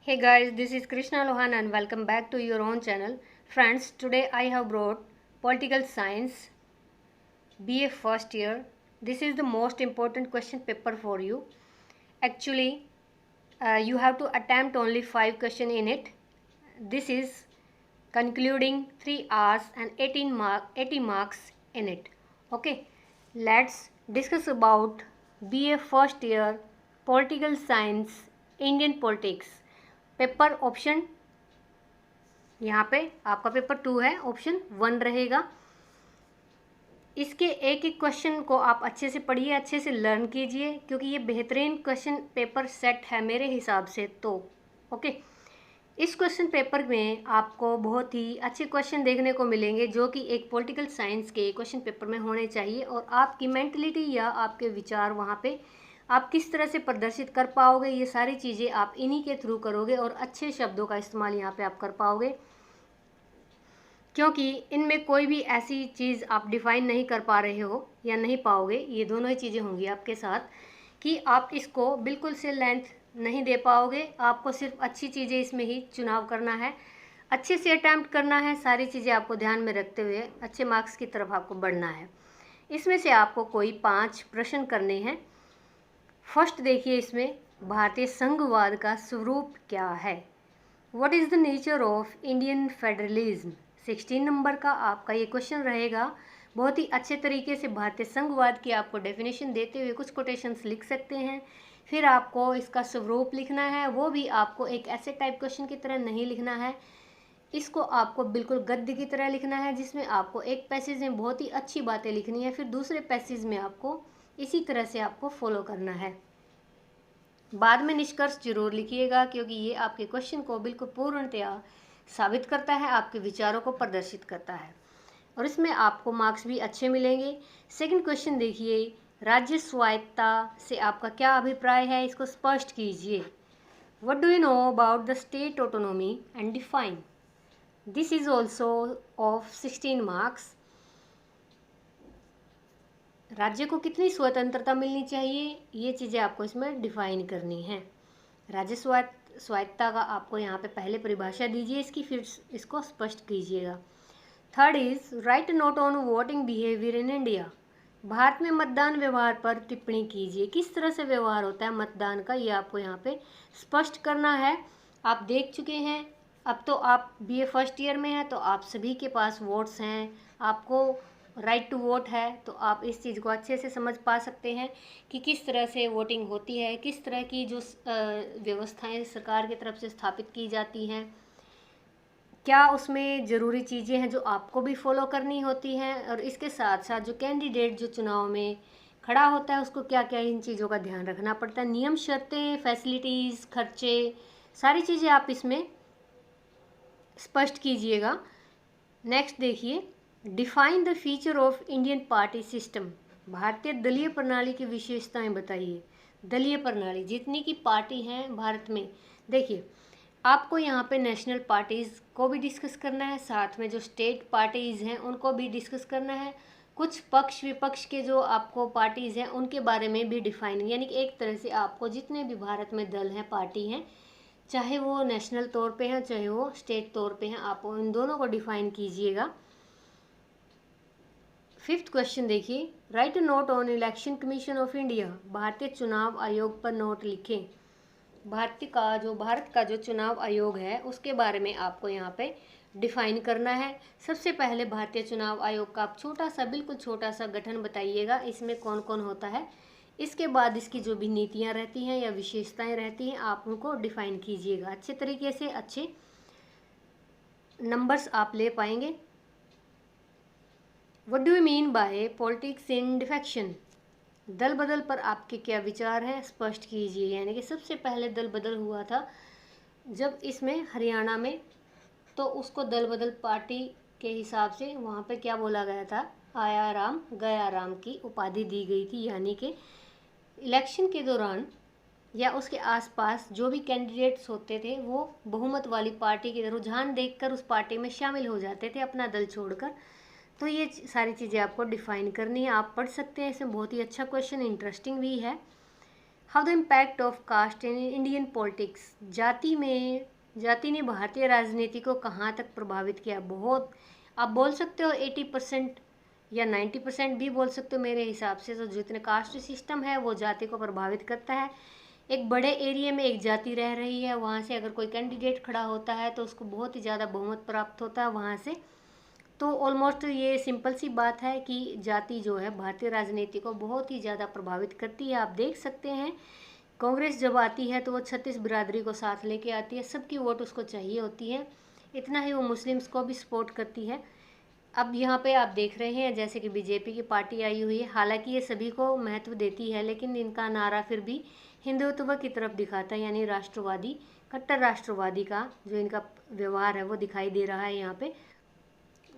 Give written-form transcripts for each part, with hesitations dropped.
Hey guys, this is Krishna Lohan and welcome back to your own channel. Friends, today I have brought Political Science BA first year. This is the most important question paper for you. Actually, you have to attempt only 5 questions in it. This is concluding 3 hours and 80 marks in it. Okay, let's discuss about BA first year Political Science Indian Politics. Paper option यहाँ पे आपका paper 2 है, option 1 रहेगा। इसके एक एक question को आप अच्छे से पढ़िए, अच्छे से लर्न कीजिए, क्योंकि ये बेहतरीन क्वेश्चन पेपर सेट है मेरे हिसाब से। तो ओके, इस क्वेश्चन पेपर में आपको बहुत ही अच्छे क्वेश्चन देखने को मिलेंगे जो कि एक पॉलिटिकल साइंस के क्वेश्चन पेपर में होने चाहिए, और आपकी मेंटलिटी या आपके विचार वहाँ पे आप किस तरह से प्रदर्शित कर पाओगे, ये सारी चीज़ें आप इन्हीं के थ्रू करोगे और अच्छे शब्दों का इस्तेमाल यहाँ पे आप कर पाओगे, क्योंकि इनमें कोई भी ऐसी चीज़ आप डिफ़ाइन नहीं कर पा रहे हो या नहीं पाओगे। ये दोनों ही चीज़ें होंगी आपके साथ कि आप इसको बिल्कुल से लेंथ नहीं दे पाओगे। आपको सिर्फ अच्छी चीज़ें इसमें ही चुनाव करना है, अच्छे से अटैम्प्ट करना है, सारी चीज़ें आपको ध्यान में रखते हुए अच्छे मार्क्स की तरफ आपको बढ़ना है। इसमें से आपको कोई 5 प्रश्न करने हैं। फर्स्ट देखिए, इसमें भारतीय संघवाद का स्वरूप क्या है, what is the nature of Indian federalism. 16 number का आपका ये क्वेश्चन रहेगा। बहुत ही अच्छे तरीके से भारतीय संघवाद की आपको डेफिनेशन देते हुए कुछ कोटेशंस लिख सकते हैं। फिर आपको इसका स्वरूप लिखना है, वो भी आपको एक ऐसे टाइप क्वेश्चन की तरह नहीं लिखना है, इसको आपको बिल्कुल गद्य की तरह लिखना है, जिसमें आपको एक पैसेज में बहुत ही अच्छी बातें लिखनी है, फिर दूसरे पैसेज में आपको इसी तरह से आपको फॉलो करना है। बाद में निष्कर्ष जरूर लिखिएगा, क्योंकि ये आपके क्वेश्चन को बिल्कुल पूर्णतया साबित करता है, आपके विचारों को प्रदर्शित करता है, और इसमें आपको मार्क्स भी अच्छे मिलेंगे। सेकंड क्वेश्चन देखिए, राज्य स्वायत्तता से आपका क्या अभिप्राय है, इसको स्पष्ट कीजिए। What do you know about the state autonomy and define. This is also of 16 marks. राज्य को कितनी स्वतंत्रता मिलनी चाहिए, ये चीज़ें आपको इसमें डिफाइन करनी है। राज्य स्वायत्तता का आपको यहाँ पे पहले परिभाषा दीजिए इसकी, फिर इसको स्पष्ट कीजिएगा। Third is right note on voting behaviour in India. Bharat में मतदान व्यवहार पर टिप्पणी कीजिए। किस तरह से व्यवहार होता है मतदान का, ये आपको यहाँ पे स्पष्ट करना है। आप देख चुके हैं, अब तो आप BA फर्स्ट ईयर में हैं, तो आप सभी के पास वोट्स हैं, आपको राइट टू वोट है, तो आप इस चीज़ को अच्छे से समझ पा सकते हैं कि किस तरह से वोटिंग होती है, किस तरह की जो व्यवस्थाएं सरकार की तरफ से स्थापित की जाती हैं, क्या उसमें ज़रूरी चीज़ें हैं जो आपको भी फॉलो करनी होती हैं, और इसके साथ साथ जो कैंडिडेट जो चुनाव में खड़ा होता है उसको क्या क्या इन चीज़ों का ध्यान रखना पड़ता है, नियम, शर्तें, फैसिलिटीज़, खर्चे, सारी चीज़ें आप इसमें स्पष्ट कीजिएगा। नेक्स्ट देखिए, define the feature of Indian party system. भारतीय दलीय प्रणाली की विशेषताएं बताइए। दलीय प्रणाली, जितनी की पार्टी हैं भारत में, देखिए आपको यहाँ पे नेशनल पार्टीज़ को भी डिस्कस करना है, साथ में जो स्टेट पार्टीज़ हैं उनको भी डिस्कस करना है, कुछ पक्ष विपक्ष के जो आपको पार्टीज़ हैं उनके बारे में भी डिफाइन, यानी कि एक तरह से आपको जितने भी भारत में दल हैं, पार्टी हैं, चाहे वो नेशनल तौर पे हैं चाहे वो स्टेट तौर पे हैं, आप इन दोनों को डिफाइन कीजिएगा। फिफ्थ क्वेश्चन देखिए, right a note on election commission of India. भारतीय चुनाव आयोग पर नोट लिखें। भारत का जो चुनाव आयोग है उसके बारे में आपको यहाँ पे डिफाइन करना है। सबसे पहले भारतीय चुनाव आयोग का आप छोटा सा, बिल्कुल छोटा सा गठन बताइएगा, इसमें कौन कौन होता है। इसके बाद इसकी जो भी नीतियाँ रहती हैं या विशेषताएं रहती हैं आप उनको डिफाइन कीजिएगा। अच्छे तरीके से अच्छे नंबर्स आप ले पाएंगे। What do you mean by politics in defection. दल बदल पर आपके क्या विचार हैं, स्पष्ट कीजिए। यानी कि सबसे पहले दल बदल हुआ था जब इसमें हरियाणा में, तो उसको दल बदल पार्टी के हिसाब से वहाँ पे क्या बोला गया था, आया राम गया राम की उपाधि दी गई थी। यानी कि इलेक्शन के दौरान या उसके आसपास जो भी कैंडिडेट्स होते थे वो बहुमत वाली पार्टी की रुझान देखकर उस पार्टी में शामिल हो जाते थे अपना दल छोड़कर। तो ये सारी चीज़ें आपको डिफाइन करनी है, आप पढ़ सकते हैं, इसमें बहुत ही अच्छा क्वेश्चन, इंटरेस्टिंग भी है। How the impact of caste in Indian politics, जाति ने भारतीय राजनीति को कहाँ तक प्रभावित किया। बहुत, आप बोल सकते हो 80% या 90% भी बोल सकते हो मेरे हिसाब से। तो जितने कास्ट सिस्टम है वो जाति को प्रभावित करता है। एक बड़े एरिया में एक जाति रह रही है, वहाँ से अगर कोई कैंडिडेट खड़ा होता है तो उसको बहुत ही ज़्यादा बहुमत प्राप्त होता है वहाँ से। तो ऑलमोस्ट ये सिंपल सी बात है कि जाति जो है भारतीय राजनीति को बहुत ही ज़्यादा प्रभावित करती है। आप देख सकते हैं कांग्रेस जब आती है तो वो 36 बिरादरी को साथ लेके आती है, सबकी वोट उसको चाहिए होती है। इतना ही वो मुस्लिम्स को भी सपोर्ट करती है। अब यहाँ पे आप देख रहे हैं जैसे कि बीजेपी की पार्टी आई हुई है, हालांकि ये सभी को महत्व देती है, लेकिन इनका नारा फिर भी हिंदुत्व की तरफ दिखाता है, यानी राष्ट्रवादी, कट्टर राष्ट्रवादी का जो इनका व्यवहार है वो दिखाई दे रहा है यहाँ पे।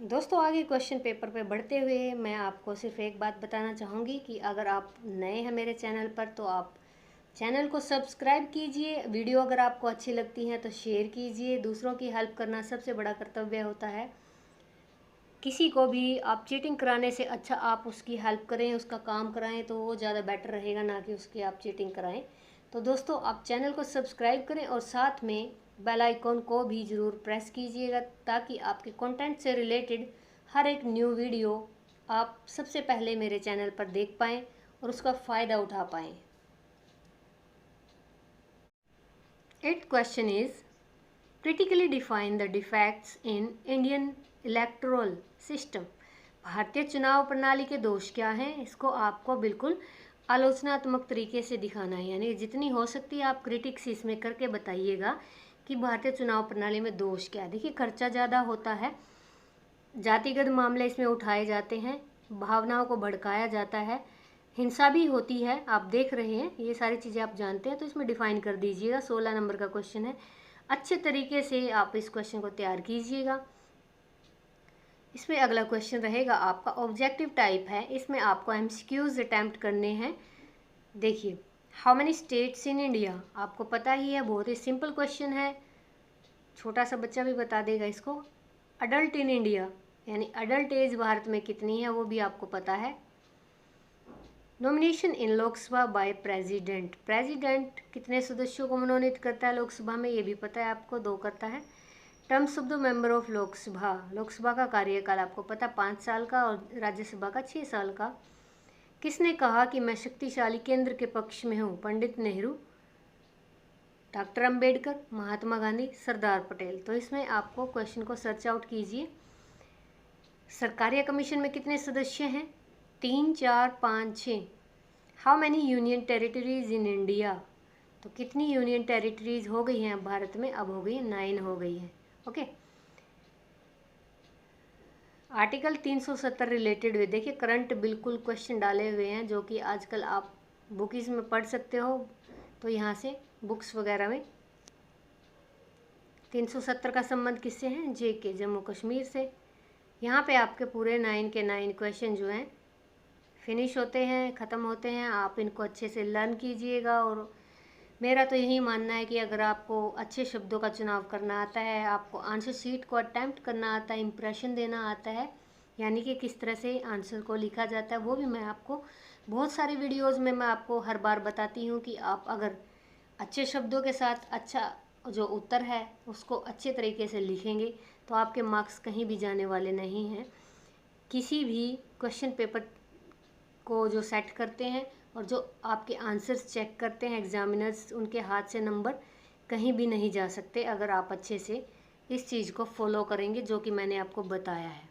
दोस्तों आगे क्वेश्चन पेपर पे बढ़ते हुए मैं आपको सिर्फ एक बात बताना चाहूँगी कि अगर आप नए हैं मेरे चैनल पर तो आप चैनल को सब्सक्राइब कीजिए। वीडियो अगर आपको अच्छी लगती है तो शेयर कीजिए। दूसरों की हेल्प करना सबसे बड़ा कर्तव्य होता है। किसी को भी आप चीटिंग कराने से अच्छा आप उसकी हेल्प करें, उसका काम कराएं, तो वो ज़्यादा बेटर रहेगा, ना कि उसकी आप चीटिंग कराएं। तो दोस्तों आप चैनल को सब्सक्राइब करें और साथ में बेल आइकॉन को भी ज़रूर प्रेस कीजिएगा, ताकि आपके कंटेंट से रिलेटेड हर एक न्यू वीडियो आप सबसे पहले मेरे चैनल पर देख पाएँ और उसका फ़ायदा उठा पाएँ। 8th question is critically define the defects in Indian electoral system। भारतीय चुनाव प्रणाली के दोष क्या हैं, इसको आपको बिल्कुल आलोचनात्मक तरीके से दिखाना है, यानी जितनी हो सकती है आप क्रिटिक्स इसमें करके बताइएगा कि भारतीय चुनाव प्रणाली में दोष क्या है। देखिए खर्चा ज़्यादा होता है, जातिगत मामले इसमें उठाए जाते हैं, भावनाओं को भड़काया जाता है, हिंसा भी होती है, आप देख रहे हैं, ये सारी चीज़ें आप जानते हैं। तो इसमें डिफाइन कर दीजिएगा। 16 नंबर का क्वेश्चन है, अच्छे तरीके से आप इस क्वेश्चन को तैयार कीजिएगा। इसमें अगला क्वेश्चन रहेगा आपका ऑब्जेक्टिव टाइप है, इसमें आपको एमसीक्यूज अटैम्प्ट करने हैं। देखिए how many states in India, आपको पता ही है, बहुत ही सिंपल क्वेश्चन है, छोटा सा बच्चा भी बता देगा इसको। अडल्ट इन इंडिया यानी अडल्ट एज भारत में कितनी है वो भी आपको पता है। Nomination in Lok Sabha by president, president कितने सदस्यों को मनोनीत करता है लोकसभा में, ये भी पता है आपको, 2 करता है। Terms of the member of Lok Sabha, Lok Sabha का कार्यकाल आपको पता 5 साल का और राज्यसभा का 6 साल का। किसने कहा कि मैं शक्तिशाली केंद्र के पक्ष में हूँ, पंडित नेहरू, डॉक्टर अंबेडकर, महात्मा गांधी, सरदार पटेल। तो इसमें आपको क्वेश्चन को सर्च आउट कीजिए। सरकारिया कमीशन में कितने सदस्य हैं, 3, 4, 5, 6। How many union territories in India, तो कितनी यूनियन टेरिटरीज हो गई हैं भारत में, अब हो गई है 9 हो गई है। ओके, आर्टिकल 370 रिलेटेड हुए, देखिए करंट बिल्कुल क्वेश्चन डाले हुए हैं जो कि आजकल आप बुकीज में पढ़ सकते हो, तो यहाँ से बुक्स वगैरह में। 370 का संबंध किससे है, JK, जम्मू कश्मीर से। यहाँ पे आपके पूरे 9 के 9 क्वेश्चन जो हैं फिनिश होते हैं, ख़त्म होते हैं। आप इनको अच्छे से लर्न कीजिएगा। और मेरा तो यही मानना है कि अगर आपको अच्छे शब्दों का चुनाव करना आता है, आपको आंसर शीट को अटैम्प्ट करना आता है, इंप्रेशन देना आता है, यानी कि किस तरह से आंसर को लिखा जाता है, वो भी मैं आपको बहुत सारी वीडियोज़ में मैं आपको हर बार बताती हूँ कि आप अगर अच्छे शब्दों के साथ अच्छा जो उत्तर है उसको अच्छे तरीके से लिखेंगे तो आपके मार्क्स कहीं भी जाने वाले नहीं हैं। किसी भी क्वेश्चन पेपर को जो सेट करते हैं और जो आपके आंसर्स चेक करते हैं एग्जामिनर्स, उनके हाथ से नंबर कहीं भी नहीं जा सकते अगर आप अच्छे से इस चीज़ को फॉलो करेंगे जो कि मैंने आपको बताया है।